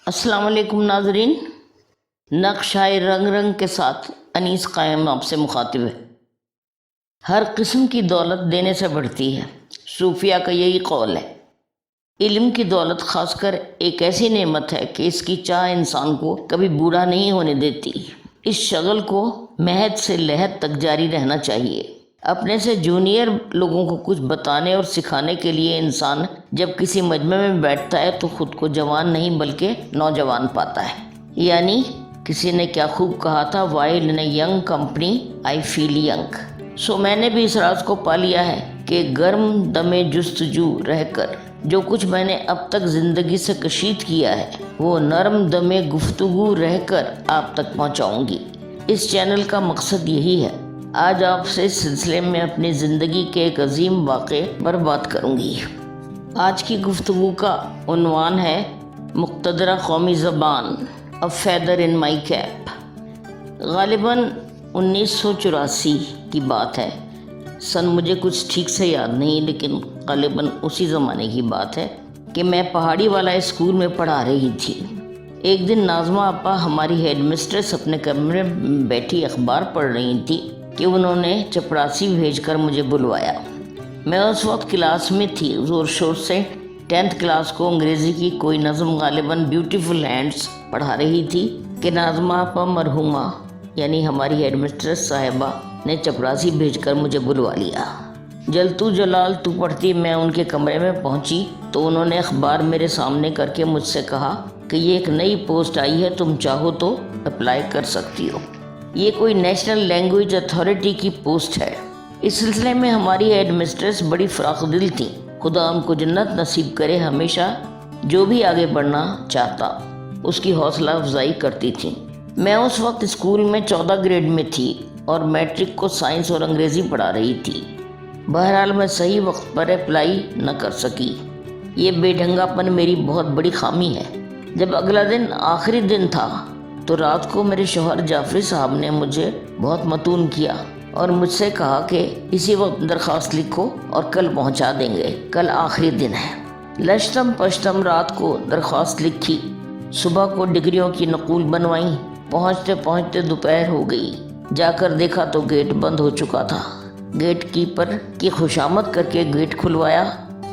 السلام علیکم ناظرین، نقشۂ رنگ رنگ کے ساتھ انیس قائم آپ سے مخاطب ہے۔ ہر قسم کی دولت دینے سے بڑھتی ہے، صوفیہ کا یہی قول ہے۔ علم کی دولت خاص کر ایک ایسی نعمت ہے کہ اس کی چاہ انسان کو کبھی بوڑھا نہیں ہونے دیتی۔ اس شغل کو مہد سے لحد تک جاری رہنا چاہیے۔ اپنے سے جونیئر لوگوں کو کچھ بتانے اور سکھانے کے لیے انسان جب کسی مجمع میں بیٹھتا ہے تو خود کو جوان نہیں بلکہ نوجوان پاتا ہے۔ یعنی کسی نے کیا خوب کہا تھا، while in a young company I feel young. So میں نے بھی اس راز کو پا لیا ہے کہ گرم دم جستجو رہ کر جو کچھ میں نے اب تک زندگی سے کشید کیا ہے وہ نرم دم گفتگو رہ کر آپ تک پہنچاؤں گی۔ اس چینل کا مقصد یہی ہے۔ آج آپ سے اس سلسلے میں اپنی زندگی کے ایک عظیم واقعے پر بات کروں گی۔ آج کی گفتگو کا عنوان ہے مقتدرہ قومی زبان، اے فیدر ان مائی کیپ۔ غالباً 1984 کی بات ہے۔ سن مجھے کچھ ٹھیک سے یاد نہیں، لیکن غالباً اسی زمانے کی بات ہے کہ میں پہاڑی والا اسکول میں پڑھا رہی تھی۔ ایک دن ناظمہ آپا ہماری ہیڈ مسٹریس اپنے کمرے میں بیٹھی اخبار پڑھ رہی تھی کہ انہوں نے چپراسی بھیج کر مجھے بلوایا۔ میں اس وقت کلاس میں تھی، زور شور سے 10th کلاس کو انگریزی کی کوئی نظم غالباً بیوٹیفل ہینڈز پڑھا رہی تھی کہ ناظمہ آپا مرحومہ یعنی ہماری ہیڈ مسٹریس صاحبہ نے چپراسی بھیج کر مجھے بلوا لیا۔ جلتو جلال تو پڑھتی میں ان کے کمرے میں پہنچی تو انہوں نے اخبار میرے سامنے کر کے مجھ سے کہا کہ یہ ایک نئی پوسٹ آئی ہے، تم چاہو تو اپلائی کر سکتی ہو۔ یہ کوئی نیشنل لینگویج اتھارٹی کی پوسٹ ہے۔ اس سلسلے میں ہماری ہیڈ مسٹریس بڑی فراخ دل تھی، خدا ان کو جنت نصیب کرے۔ ہمیشہ جو بھی آگے بڑھنا چاہتا اس کی حوصلہ افزائی کرتی تھی۔ میں اس وقت اسکول میں 14 گریڈ میں تھی اور میٹرک کو سائنس اور انگریزی پڑھا رہی تھی۔ بہرحال میں صحیح وقت پر اپلائی نہ کر سکی۔ یہ بے ڈھنگا پن میری بہت بڑی خامی ہے۔ جب اگلا دن آخری دن تھا تو رات کو میرے شوہر جعفری صاحب نے مجھے بہت متون کیا اور مجھ سے کہا کہ اسی وقت درخواست لکھو اور کل پہنچا دیں گے، کل آخری دن ہے۔ لشتم پشتم رات کو درخواست لکھی، صبح کو ڈگریوں کی نقول بنوائیں۔ پہنچتے پہنچتے دوپہر ہو گئی۔ جا کر دیکھا تو گیٹ بند ہو چکا تھا۔ گیٹ کیپر کی خوشامد کر کے گیٹ کھلوایا۔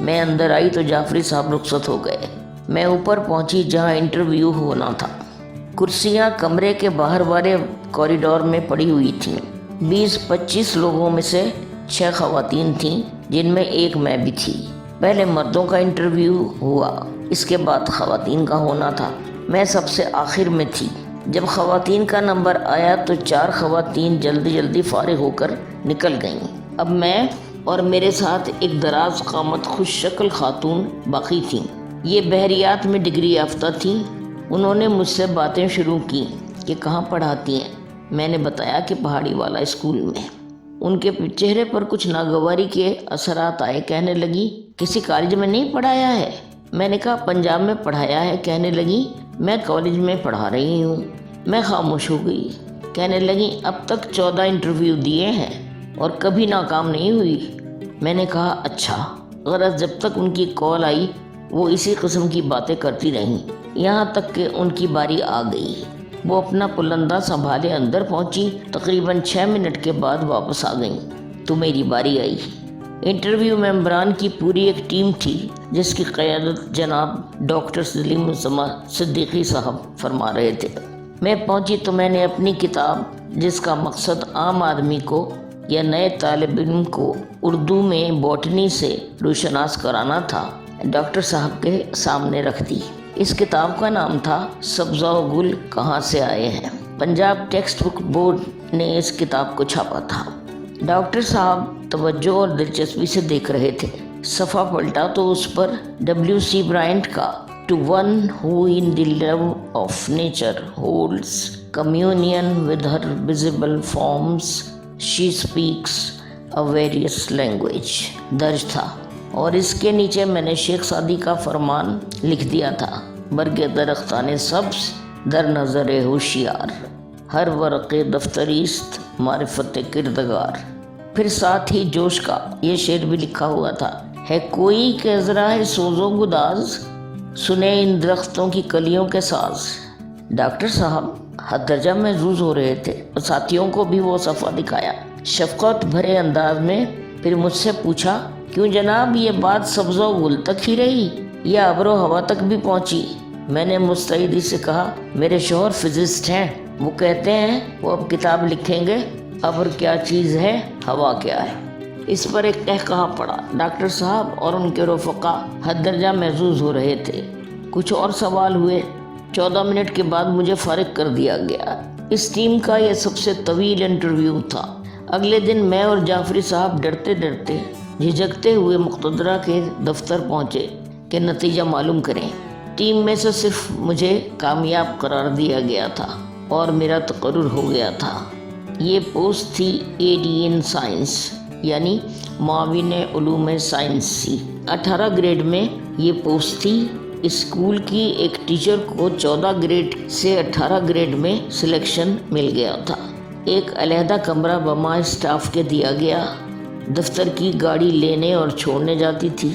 میں اندر آئی تو جعفری صاحب رخصت ہو گئے۔ میں اوپر پہنچی جہاں انٹرویو ہونا تھا۔ کرسیاں کمرے کے باہر والے کوریڈور میں پڑی ہوئی تھیں۔ 20-25 لوگوں میں سے 6 خواتین تھیں، جن میں ایک میں بھی تھی۔ پہلے مردوں کا انٹرویو ہوا، اس کے بعد خواتین کا ہونا تھا۔ میں سب سے آخر میں تھی۔ جب خواتین کا نمبر آیا تو 4 خواتین جلدی فارغ ہو کر نکل گئیں۔ اب میں اور میرے ساتھ ایک دراز قامت خوش شکل خاتون باقی تھیں۔ یہ بحریات میں ڈگری یافتہ تھیں۔ انہوں نے مجھ سے باتیں شروع کی کہ کہاں پڑھاتی ہیں۔ میں نے بتایا کہ پہاڑی والا اسکول میں۔ ان کے چہرے پر کچھ ناگواری کے اثرات آئے۔ کہنے لگی کسی کالج میں نہیں پڑھایا ہے؟ میں نے کہا پنجاب میں پڑھایا ہے۔ کہنے لگی میں کالج میں پڑھا رہی ہوں۔ میں خاموش ہو گئی۔ کہنے لگی اب تک 14 انٹرویو دیے ہیں اور کبھی ناکام نہیں ہوئی۔ میں نے کہا اچھا۔ غرض جب تک ان کی کال آئی وہ اسی قسم کی باتیں کرتی رہیں، یہاں تک کہ ان کی باری آ گئی۔ وہ اپنا پلندہ سنبھالے اندر پہنچی۔ تقریباً 6 منٹ کے بعد واپس آ گئیں تو میری باری آئی۔ انٹرویو ممبران کی پوری ایک ٹیم تھی جس کی قیادت جناب ڈاکٹر سلیم صدیقی صاحب فرما رہے تھے۔ میں پہنچی تو میں نے اپنی کتاب، جس کا مقصد عام آدمی کو یا نئے طالب علم کو اردو میں باٹنی سے روشناس کرانا تھا، ڈاکٹر صاحب کے سامنے رکھ دی۔ اس کتاب کا نام تھا سبزہ و گل کہاں سے آئے ہیں۔ پنجاب ٹیکسٹ بک بورڈ نے اس کتاب کو چھاپا تھا۔ ڈاکٹر صاحب توجہ اور دلچسپی سے دیکھ رہے تھے۔ صفحہ پلٹا تو اس پر W.C. برائنٹ کا "To one who in the love of nature holds communion with her visible forms, she speaks a various language" درج تھا، اور اس کے نیچے میں نے شیخ سعدی کا فرمان لکھ دیا تھا: برگ درختان سبز در نظر ہوشیار، ہر ورق دفتریست معرفت کردگار۔ پھر ساتھ ہی جوش کا یہ شعر بھی لکھا ہوا تھا: ہے کوئی کہ ذرا ہے سوز و گداز، سنے ان درختوں کی کلیوں کے ساز۔ ڈاکٹر صاحب حد درجہ محظوظ ہو رہے تھے اور ساتھیوں کو بھی وہ صفحہ دکھایا شفقت بھرے انداز میں۔ پھر مجھ سے پوچھا، کیوں جناب یہ بات سبز و گل تک ہی رہی یا ابر و ہوا تک بھی پہنچی؟ میں نے مستعدی سے کہا، میرے شوہر فزسٹ ہیں، وہ کہتے ہیں وہ اب کتاب لکھیں گے، ابر کیا چیز ہے، ہوا کیا ہے۔ اس پر ایک قہقہا پڑا۔ ڈاکٹر صاحب اور ان کے رفقا حد درجہ محظوظ ہو رہے تھے۔ کچھ اور سوال ہوئے۔ 14 منٹ کے بعد مجھے فارغ کر دیا گیا۔ اس ٹیم کا یہ سب سے طویل انٹرویو تھا۔ اگلے دن میں اور جعفری صاحب ڈرتے ڈرتے جھجکتے ہوئے مقتدرہ کے دفتر پہنچے کہ نتیجہ معلوم کریں۔ ٹیم میں سے صرف مجھے کامیاب قرار دیا گیا تھا اور میرا تقرر ہو گیا تھا۔ یہ پوسٹ تھی AD سائنس، یعنی معاون علوم سائنسی۔ 18 گریڈ میں یہ پوسٹ تھی۔ اسکول کی ایک ٹیچر کو 14 گریڈ سے 18 گریڈ میں سلیکشن مل گیا تھا۔ ایک علیحدہ کمرہ بما اسٹاف کے دیا گیا۔ دفتر کی گاڑی لینے اور چھوڑنے جاتی تھی۔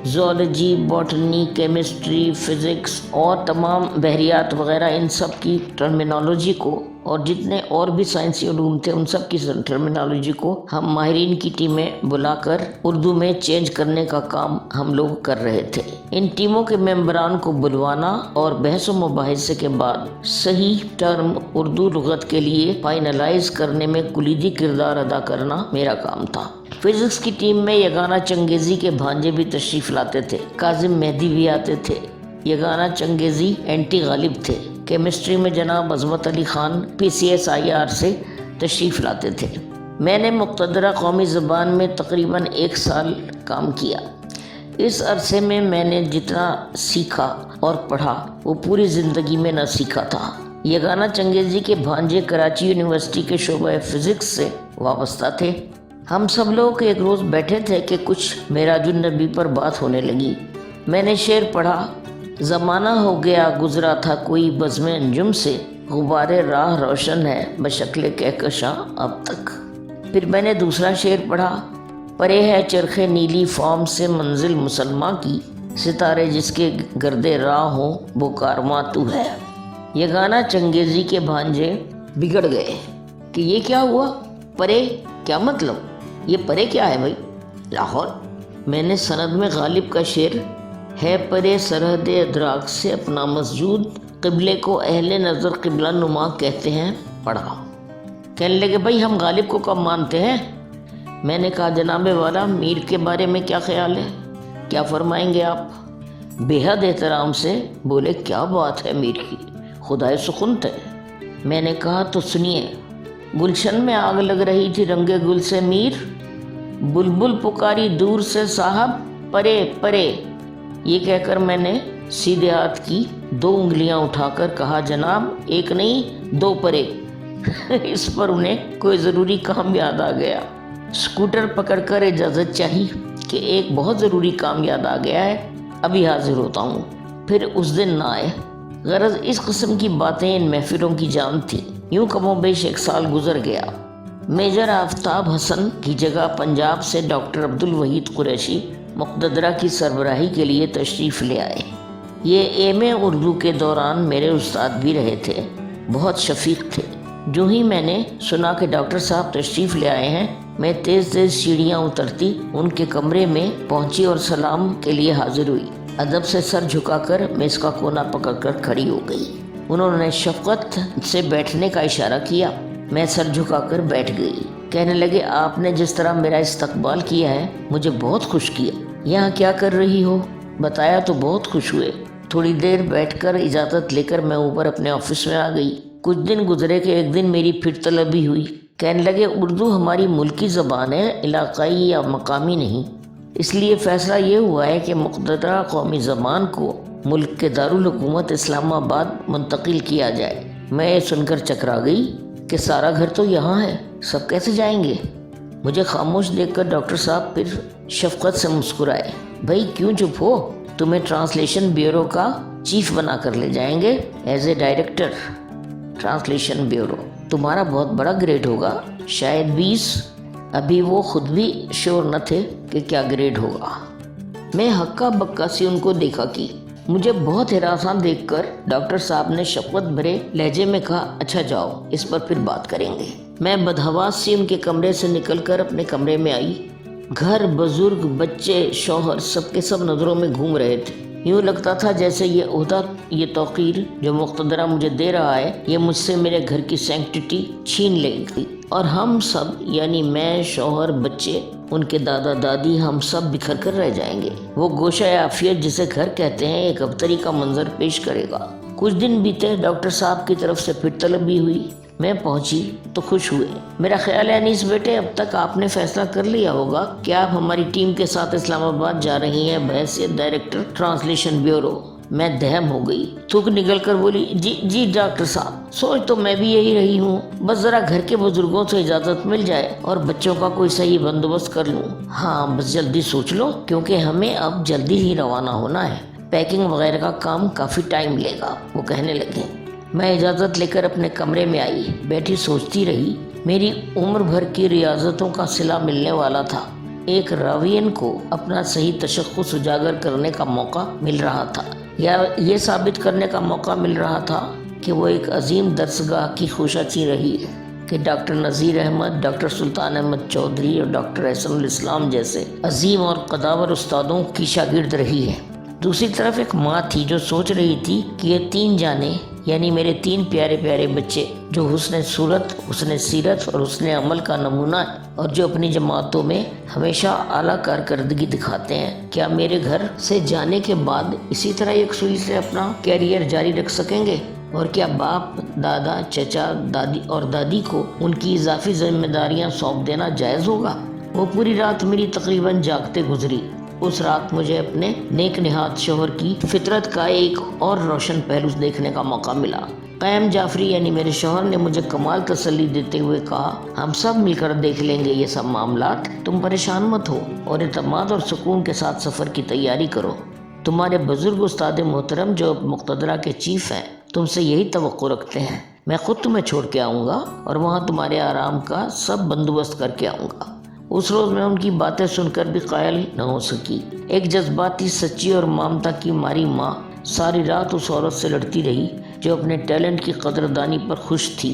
زوالوجی، باٹنی، کیمسٹری، فزکس اور تمام بحریات وغیرہ ان سب کی ٹرمینالوجی کو، اور جتنے اور بھی سائنسی علوم تھے ان سب کی ٹرمینالوجی کو ہم ماہرین کی ٹیمیں بلا کر اردو میں چینج کرنے کا کام ہم لوگ کر رہے تھے۔ ان ٹیموں کے ممبران کو بلوانا اور بحث و مباحثے کے بعد صحیح ٹرم اردو لغت کے لیے فائنلائز کرنے میں کلیدی کردار ادا کرنا میرا کام تھا۔ فزکس کی ٹیم میں یگانہ چنگیزی کے بھانجے بھی تشریف لاتے تھے، کاظم مہدی بھی آتے تھے۔ یگانہ چنگیزی اینٹی غالب تھے۔ کیمسٹری میں جناب عظمت علی خان PCSIR سے تشریف لاتے تھے۔ میں نے مقتدرہ قومی زبان میں تقریباً 1 سال کام کیا۔ اس عرصے میں میں نے جتنا سیکھا اور پڑھا وہ پوری زندگی میں نہ سیکھا تھا۔ یگانہ چنگیزی کے بھانجے کراچی یونیورسٹی کے شعبہ فزکس سے وابستہ تھے۔ ہم سب لوگ ایک روز بیٹھے تھے کہ کچھ معراج النبی پر بات ہونے لگی۔ میں نے شعر پڑھا، زمانہ ہو گیا گزرا تھا کوئی بزم انجم سے، غبار راہ روشن ہے بشکل کہکشاں اب تک۔ پھر میں نے دوسرا شعر پڑھا، پرے ہے چرخ نیلی فام سے منزل مسلماں کی، ستارے جس کے گرد راہ ہوں وہ کارواں تو ہے۔ یگانہ چنگیزی کے بھانجے بگڑ گئے کہ یہ کیا ہوا، پرے کیا مطلب، یہ پرے کیا ہے بھائی؟ لاہور۔ میں نے سند میں غالب کا شعر ہے پرے سرحد ادراک سے اپنا مسجود، قبلے کو اہل نظر قبلہ نما کہتے ہیں پڑھا۔ کہنے لگے بھائی ہم غالب کو کب مانتے ہیں؟ میں نے کہا جناب والا میر کے بارے میں کیا خیال ہے، کیا فرمائیں گے آپ؟ بے حد احترام سے بولے، کیا بات ہے میر کی، خدائے سخنت ہے۔ میں نے کہا تو سنیے، گلشن میں آگ لگ رہی تھی رنگ گل سے میر، بلبل پکاری دور سے صاحب پرے پرے۔ یہ کہہ کر میں نے سیدھے ہاتھ کی 2 انگلیاں اٹھا کر کہا جناب 1 نہیں 2 پرے۔ اس پر انہیں کوئی ضروری کام یاد آ گیا۔ اسکوٹر پکڑ کر اجازت چاہی کہ ایک بہت ضروری کام یاد آ گیا ہے، ابھی حاضر ہوتا ہوں۔ پھر اس دن نہ آئے۔ غرض اس قسم کی باتیں ان محفلوں کی جان تھی۔ یوں کم و بیش 1 سال گزر گیا۔ میجر آفتاب حسن کی جگہ پنجاب سے ڈاکٹر عبدالوحید قریشی مقتدرہ کی سربراہی کے لیے تشریف لے آئے۔ یہ ایم اے اردو کے دوران میرے استاد بھی رہے تھے، بہت شفیق تھے۔ جو ہی میں نے سنا کہ ڈاکٹر صاحب تشریف لے آئے ہیں، میں تیز تیز سیڑھیاں اترتی ان کے کمرے میں پہنچی اور سلام کے لیے حاضر ہوئی۔ ادب سے سر جھکا کر میز کا کونا پکڑ کر کھڑی ہو گئی۔ انہوں نے شفقت سے بیٹھنے کا اشارہ کیا۔ میں سر جھکا کر بیٹھ گئی۔ کہنے لگے آپ نے جس طرح میرا استقبال کیا ہے مجھے بہت خوش کیا۔ یہاں کیا کر رہی ہو؟ بتایا تو بہت خوش ہوئے۔ تھوڑی دیر بیٹھ کر اجازت لے کر میں اوپر اپنے آفس میں آ گئی۔ کچھ دن گزرے کہ ایک دن میری پھر طلبی ہوئی۔ کہنے لگے اردو ہماری ملکی زبان ہے، علاقائی یا مقامی نہیں، اس لیے فیصلہ یہ ہوا ہے کہ مقتدرہ قومی زبان کو ملک کے دارالحکومت اسلام آباد منتقل کیا جائے۔ میں یہ سن کر چکرا گئی کہ سارا گھر تو یہاں ہے، سب کیسے جائیں گے؟ مجھے خاموش دیکھ کر ڈاکٹر صاحب پھر شفقت سے مسکرائے۔ بھائی کیوں چپ ہو؟ تمہیں ٹرانسلیشن بیورو کا چیف بنا کر لے جائیں گے as a director translation bureau. تمہارا بہت بڑا گریڈ ہوگا، شاید 20۔ ابھی وہ خود بھی شور نہ تھے کہ کیا گریڈ ہوگا۔ میں ہکا بکا سی ان کو دیکھا کی مجھے بہت ہراساں دیکھ کر ڈاکٹر صاحب نے شفقت بھرے لہجے میں کہا، اچھا جاؤ، اس پر پھر بات کریں گے۔ میں بدحواس سی ان کے کمرے سے نکل کر اپنے کمرے میں آئی۔ گھر، بزرگ، بچے، شوہر سب کے سب نظروں میں گھوم رہے تھے۔ یوں لگتا تھا جیسے یہ عہدہ، یہ توقیر جو مقتدرہ مجھے دے رہا ہے، یہ مجھ سے میرے گھر کی سینکٹیٹی چھین لے گی، اور ہم سب، یعنی میں، شوہر، بچے، ان کے دادا دادی، ہم سب بکھر کر رہ جائیں گے۔ وہ گوشہ عافیت جسے گھر کہتے ہیں ایک ابتری کا منظر پیش کرے گا۔ کچھ دن بیتے، ڈاکٹر صاحب کی طرف سے پھر طلبی ہوئی۔ میں پہنچی تو خوش ہوئے۔ میرا خیال ہے انیس بیٹے، اب تک آپ نے فیصلہ کر لیا ہوگا کہ آپ ہماری ٹیم کے ساتھ اسلام آباد جا رہی ہیں بحیثیت ڈائریکٹر ٹرانسلیشن بیورو۔ میں دہم ہو گئی، تھوک نکل کر بولی، جی ڈاکٹر صاحب، سوچ تو میں بھی یہی رہی ہوں، بس ذرا گھر کے بزرگوں سے اجازت مل جائے اور بچوں کا کوئی صحیح بندوبست کر لوں۔ ہاں بس جلدی سوچ لو، کیونکہ ہمیں اب جلدی ہی روانہ ہونا ہے، پیکنگ وغیرہ کا کام کافی ٹائم لے گا، وہ کہنے لگے۔ میں اجازت لے کر اپنے کمرے میں آئی، بیٹھی سوچتی رہی۔ میری عمر بھر کی ریاضتوں کا صلہ ملنے والا تھا۔ ایک راوین کو اپنا صحیح تشخص اجاگر کرنے کا موقع مل رہا تھا، یا یہ ثابت کرنے کا موقع مل رہا تھا کہ وہ ایک عظیم درسگاہ کی خوشچی رہی ہے کہ ڈاکٹر نذیر احمد، ڈاکٹر سلطان احمد چودھری اور ڈاکٹر احسن الاسلام جیسے عظیم اور قداور استادوں کی شاگرد رہی ہے۔ دوسری طرف ایک ماں تھی جو سوچ رہی تھی کہ یہ 3 جانے، یعنی میرے 3 پیارے پیارے بچے، جو حسن صورت، حسن سیرت اور حسن عمل کا نمونہ ہے، اور جو اپنی جماعتوں میں ہمیشہ اعلیٰ کارکردگی دکھاتے ہیں، کیا میرے گھر سے جانے کے بعد اسی طرح یکسوئی سے اپنا کیریئر جاری رکھ سکیں گے؟ اور کیا باپ، دادا، چچا، دادی اور دادی کو ان کی اضافی ذمہ داریاں سونپ دینا جائز ہوگا؟ وہ پوری رات میری تقریباً جاگتے گزری۔ اس رات مجھے اپنے نیک نہاد شوہر کی فطرت کا ایک اور روشن پہلو دیکھنے کا موقع ملا۔ قائم جعفری یعنی میرے شوہر نے مجھے کمال تسلی دیتے ہوئے کہا، ہم سب مل کر دیکھ لیں گے یہ سب معاملات، تم پریشان مت ہو اور اعتماد اور سکون کے ساتھ سفر کی تیاری کرو۔ تمہارے بزرگ استاد محترم جو مقتدرہ کے چیف ہیں، تم سے یہی توقع رکھتے ہیں۔ میں خود تمہیں چھوڑ کے آؤں گا اور وہاں تمہارے آرام کا سب بندوبست کر کے آؤں گا۔ اس روز میں ان کی باتیں سن کر بھی قائل نہ ہو سکی۔ ایک جذباتی، سچی اور ممتا کی ماری ماں ساری رات اس عورت سے لڑتی رہی جو اپنے ٹیلنٹ کی قدردانی پر خوش تھی،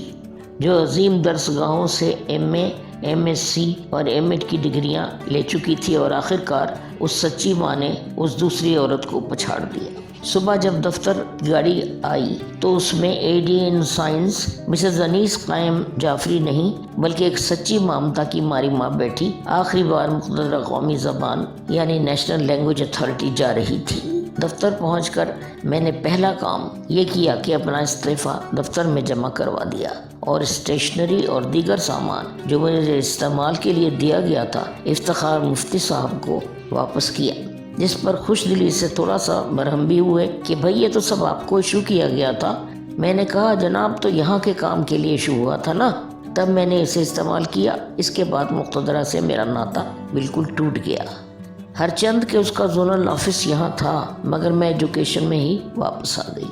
جو عظیم درسگاہوں سے ایم ایس سی اور ایم ایڈ کی ڈگریاں لے چکی تھی، اور آخرکار اس سچی ماں نے اس دوسری عورت کو پچھاڑ دیا۔ صبح جب دفتر گاڑی آئی تو اس میں اے ڈی ان سائنس مسز انیس قائم جعفری نہیں بلکہ ایک سچی ممتا کی ماری ماں بیٹھی آخری بار مقتدرہ قومی زبان یعنی نیشنل لینگویج اتھارٹی جا رہی تھی۔ دفتر پہنچ کر میں نے پہلا کام یہ کیا کہ اپنا استعفیٰ دفتر میں جمع کروا دیا، اور اسٹیشنری اور دیگر سامان جو مجھے استعمال کے لیے دیا گیا تھا افتخار مفتی صاحب کو واپس کیا، جس پر خوش دلی سے تھوڑا سا مرہم بھی ہوئے کہ بھئی یہ تو سب آپ کو ایشو کیا گیا تھا۔ میں نے کہا جناب تو یہاں کے کام کے لیے ایشو ہوا تھا نا، تب میں نے اسے استعمال کیا۔ اس کے بعد مقتدرہ سے میرا ناطہ بالکل ٹوٹ گیا، ہر چند کہ اس کا زونل آفس یہاں تھا، مگر میں ایجوکیشن میں ہی واپس آ گئی۔